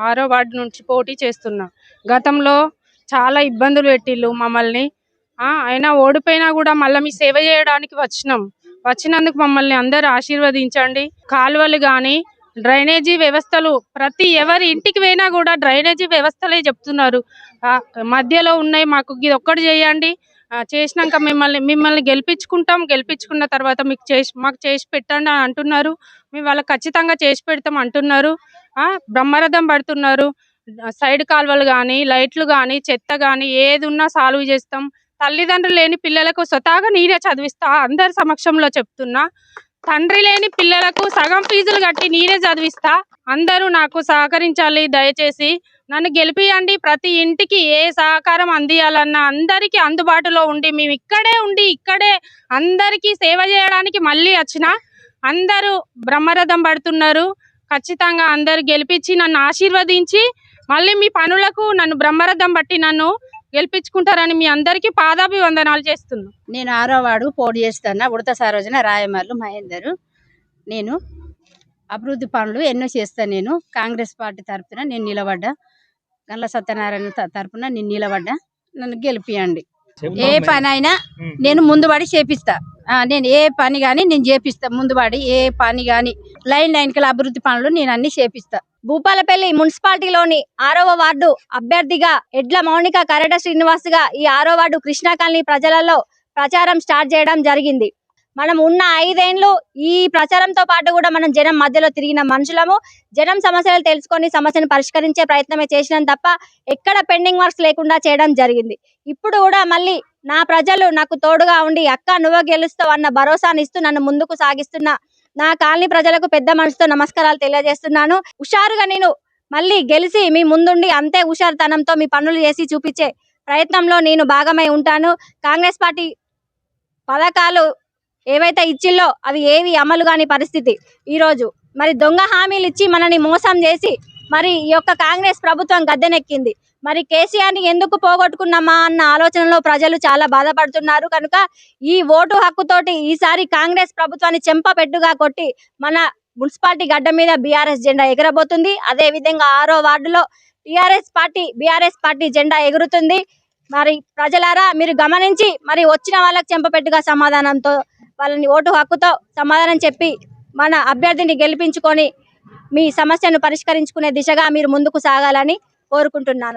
6వ వార్డు నుంచి పోటీ చేస్తున్నా. గతంలో చాలా ఇబ్బందులు పెట్టిళ్ళు మమ్మల్ని. అయినా ఓడిపోయినా కూడా మళ్ళీ మీ సేవ చేయడానికి వచ్చినందుకు మమ్మల్ని అందరూ ఆశీర్వదించండి. కాలువలు కానీ డ్రైనేజీ వ్యవస్థలు ప్రతి ఎవరి ఇంటికి పోయినా కూడా డ్రైనేజీ వ్యవస్థలే చెప్తున్నారు. మధ్యలో ఉన్నాయి, మాకు ఇది ఒక్కటి చేయండి, చేసినాక మిమ్మల్ని గెలిపించుకుంటాం, గెలిపించుకున్న తర్వాత మాకు చేసి పెట్టండి అని అంటున్నారు. మేము వాళ్ళకి ఖచ్చితంగా చేసి పెడతాం అంటున్నారు. బ్రహ్మరథం పడుతున్నారు. సైడ్ కాలువలు కానీ లైట్లు కానీ చెత్త కానీ ఏది ఉన్నా సాల్వ్ చేస్తాం. తల్లిదండ్రులు లేని పిల్లలకు స్వతహాగా నేనే చదివిస్తా, అందరి సమక్షంలో చెప్తున్నా. తండ్రి లేని పిల్లలకు సగం ఫీజులు కట్టి నేనే చదివిస్తా. అందరూ నాకు సహకరించాలి. దయచేసి నన్ను గెలిపియండి. ప్రతి ఇంటికి ఏ సహకారం అందియాలన్నా అందరికీ అందుబాటులో ఉండి మేము ఇక్కడే అందరికీ సేవ చేయడానికి మళ్ళీ వచ్చిన. అందరూ బ్రహ్మరథం పడుతున్నారు. ఖచ్చితంగా అందరు గెలిపించి నన్ను ఆశీర్వదించి మళ్ళీ మీ పనులకు నన్ను బ్రహ్మరథం బట్టి నన్ను గెలిపించుకుంటారని మీ అందరికీ పాదాభివందనాలు చేస్తున్నాను. నేను 6వ వార్డు పోటీ చేస్తున్నా. ఉడత సరోజన, రాయమల్లు మహేందర్. నేను అభివృద్ధి పనులు ఎన్నో చేస్తాను. నేను కాంగ్రెస్ పార్టీ తరఫున నేను నిలబడ్డా. గండ్ల సత్యనారాయణ తరఫున నేను నిలబడ్డా. నన్ను గెలిపియండి. ఏ పని అయినా నేను ముందుబడి చేపిస్తా. నేను ఏ పని కానీ నేను చేపిస్తా. ముందుబడి ఏ పని కానీ లైన్కి అభివృద్ధి పనులు నేను అన్ని చేపిస్తా. భూపాలపల్లి మున్సిపాలిటీలోని 6వ వార్డు అభ్యర్థిగా ఎడ్ల మౌనిక కరెట శ్రీనివాస్ గా ఈ 6వ వార్డు కృష్ణా కాలనీ ప్రజలలో ప్రచారం స్టార్ట్ చేయడం జరిగింది. మనం ఉన్న 5 ఏళ్ళు ఈ ప్రచారంతో పాటు కూడా మనం జనం మధ్యలో తిరిగిన మనుషులము. జనం సమస్యలు తెలుసుకొని సమస్యను పరిష్కరించే ప్రయత్నమే చేసినాం తప్ప ఎక్కడ పెండింగ్ వర్క్స్ లేకుండా చేయడం జరిగింది. ఇప్పుడు కూడా మళ్ళీ నా ప్రజలు నాకు తోడుగా ఉండి అక్క నువ్వు గెలుస్తావు అన్న భరోసాని ఇస్తూ నన్ను ముందుకు సాగిస్తున్న నా కాలనీ ప్రజలకు పెద్ద మనసుతో నమస్కారాలు తెలియజేస్తున్నాను. హుషారుగా నేను మళ్ళీ గెలిచి మీ ముందుండి అంతే హుషారుతనంతో మీ పనులు చేసి చూపించే ప్రయత్నంలో నేను భాగమై ఉంటాను. కాంగ్రెస్ పార్టీ పథకాలు ఏవైతే ఇచ్చిల్లో అవి ఏవి అమలు కాని పరిస్థితి. ఈరోజు మరి దొంగ హామీలు ఇచ్చి మనని మోసం చేసి మరి ఈ యొక్క కాంగ్రెస్ ప్రభుత్వం గద్దెనెక్కింది. మరి కేసీఆర్ని ఎందుకు పోగొట్టుకున్నామా అన్న ఆలోచనలో ప్రజలు చాలా బాధపడుతున్నారు. కనుక ఈ ఓటు హక్కుతోటి ఈసారి కాంగ్రెస్ ప్రభుత్వాన్ని చెంపపెట్టుగా కొట్టి మన మున్సిపాలిటీ గడ్డ మీద బీఆర్ఎస్ జెండా ఎగరబోతుంది. అదే విధంగా 6వ వార్డులో బీఆర్ఎస్ పార్టీ జెండా ఎగురుతుంది. మరి ప్రజలారా మీరు గమనించి మరి వచ్చిన వాళ్ళకి చెంపపెట్టుగా సమాధానంతో వాళ్ళని ఓటు హక్కుతో సమాధానం చెప్పి మన అభ్యర్థిని గెలిపించుకొని మీ సమస్యను పరిష్కరించుకునే దిశగా మీరు ముందుకు సాగాలని కోరుకుంటున్నాను.